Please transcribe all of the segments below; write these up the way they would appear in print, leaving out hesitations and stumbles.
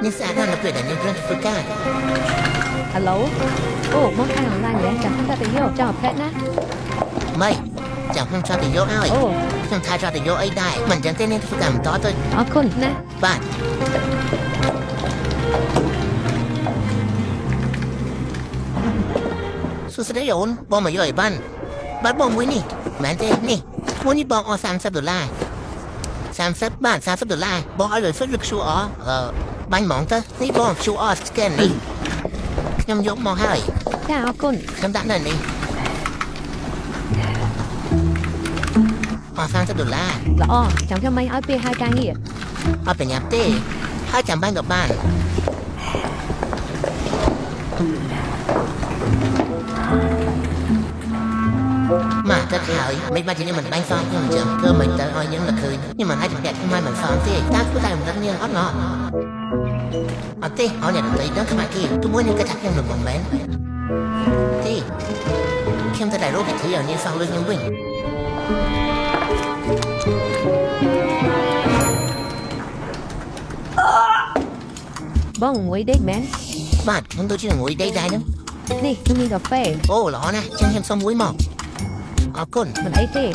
នេះស្អាតណាស់នៅពេលដែលយើងត្រូវធ្វើការ Hello អូមកខាងអនឡាញដែរចាំខ្ញុំទៅយកចង់អភ័យណា មិនចាំខ្ញុំចង់ទៅយកឲ្យ អូ ខ្ញុំថាចង់ទៅយកអីដែរមិនចឹងទេនាងធ្វើការបន្តទៅ អរគុណណា បាទសួស្តីអូនបងមកយកអីបានបាទបងមួយនេះមែនទេនេះមួយនេះបងអស់$30 30បាទ$30បងឲ្យលើ Facebook ឬ QR បាញ់ហ្មងទៅនេះបង QR scan នេះខ្ញុំយកមកហើយ ចាអរគុណ ខ្ញុំដាក់នៅនេះអស់$30 ល្អចាំខ្ញុំមិនឲ្យពេលហើយការងារ អត់ប្រញាប់ទេហើយចាំបាញ់ក៏បានមកទៅហើយមិនបាច់ជានេះមិនបាញ់សងខ្ញុំអញ្ចឹងធ្វើមិនទៅឲ្យយើងនឹកឃើញខ្ញុំមិនអាចជម្រាបខ្ញុំមិនសងទេតើគួរតែមិនដឹងនាងអត់ណោះអត់ទេឲ្យអ្នកដទៃដឹងខ្មាស់គេទោះមួយនឹងគេថាខ្ញុំមិនមែនទេខ្ញុំតែរកវិធីឲ្យនាងសងលើខ្ញុំវិញ បងមួយដេកមែន បាទខ្ញុំទៅជាមួយដេកដែរហ្នឹង នេះខ្ញុំមានកាហ្វេ អូល្អណាស់ចឹងខ្ញុំសុំមួយមកអរគុណ មិនអីទេ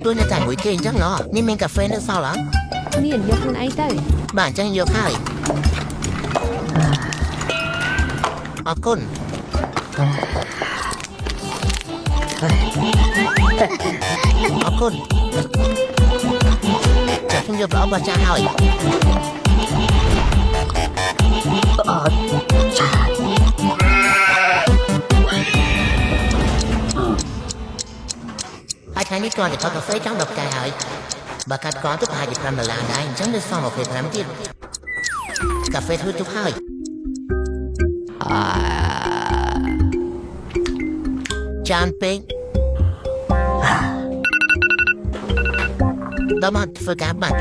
tôiនៅតែមួយគេអញ្ចឹងណោះនេះមានកាហ្វេនៅសល់ហ៎ មានយកខ្លួនឯងទៅ បាទអញ្ចឹងយកហើយអរគុណអរគុណចាខ្ញុំយកប្រអប់របស់ចាហើយហើយថ្ងៃនេះគាត់ទៅថតកាហ្វេចង់10កែហើយបើកាត់គាត់ទៅប្រហែលជា$5ដែរអញ្ចឹងនៅសល់25ទៀតកាហ្វេធ្វើទុកហើយចានពេកដល់មកធ្វើការបាត់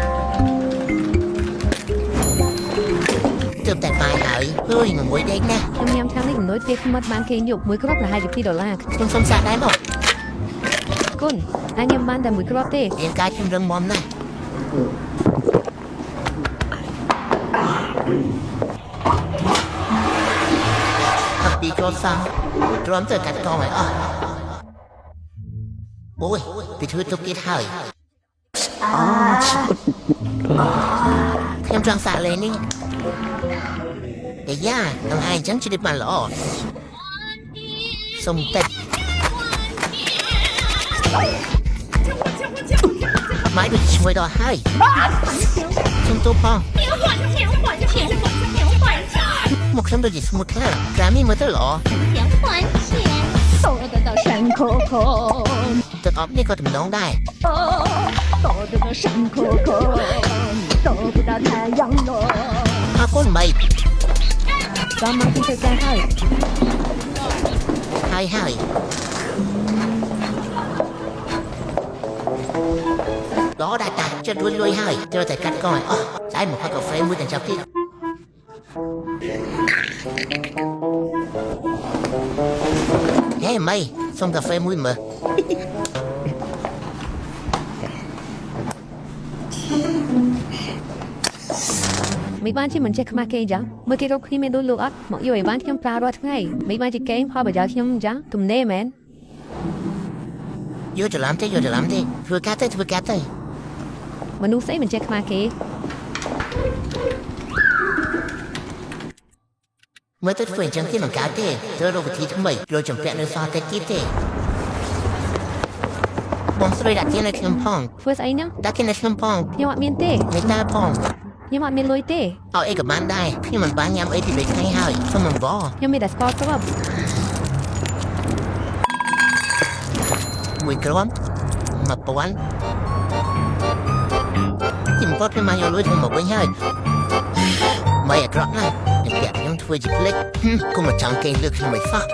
ទើបតែបាយហើយអើយមួយដេកណាស់ ខ្ញុំញ៉ាំឆ្នាំនេះចំនួនពេលខ្មិតបានគេយកមួយគ្រាប់ប្រហែលជា$2 ខ្ញុំសុំសាកដែរមក គុណអាចញ៉ាំបានតែមួយគ្រាប់ទេ រាងកាយខ្ញុំរឹងមាំណាស់អត់ពីកោសាំទ្រាំទៅកាត់កងឲ្យអស់អូយពីធ្វើទុកទៀតហើយខ្ញុំចង់សាកលេងនេះតែយ៉ានឹងឯងចឹងជិះបានល្អសុំតិច买对机会到海，从多胖，我看到就是没看，咱们没得了，钱还钱，走得到山口口，得到那个怎么弄的？走得到山口口，走不到太阳落。他滚没， ដល់មកទីធ្វើការហើយ 嗨嗨，đó đã đặt cho đuôi lôi hai, cho thầy cắt coi, trái một cà phê mua tiền chọc kia. Hey mày, xong cà phê mũi mà. មិនបានជាមិនចេះខ្មាស់គេអញ្ចឹងមើលគេរកគ្នាមានដូចលោកអត់មកយកឲ្យបានខ្ញុំប្រើរាល់ថ្ងៃមិនបានជាកេងផលប្រយោជន៍ខ្ញុំអញ្ចឹងទំនេរមែន Vô cho làm đi, vừa cắt tới. មនុស្សស្អីមិនចេះខ្មាស់គេ Mới tới phường chẳng khi mà cá tê, tôi đâu có thi thứ mày, rồi chẳng vẹn nơi so tết tiếp tê. Bóng sợi đặt trên này không phong, ធ្វើស្អីហ្នឹង đặt trên này không phong, ខ្ញុំអត់មានទេ người ta phong. ខ្ញុំអត់មានលុយទេ Ấy cả bạn đây, khi mình bán nhắm ấy thì lấy ngay hơi, xong mình vò. ខ្ញុំមានតែស្ករគ្រាប់ Mùi cơm, mà bón. Chỉ một cái mà vô lưới thì một cái hơi. Mày ở rõ này, để đẹp nhưng thôi chỉ click. Cũng mà chẳng kênh lược thì mày phát.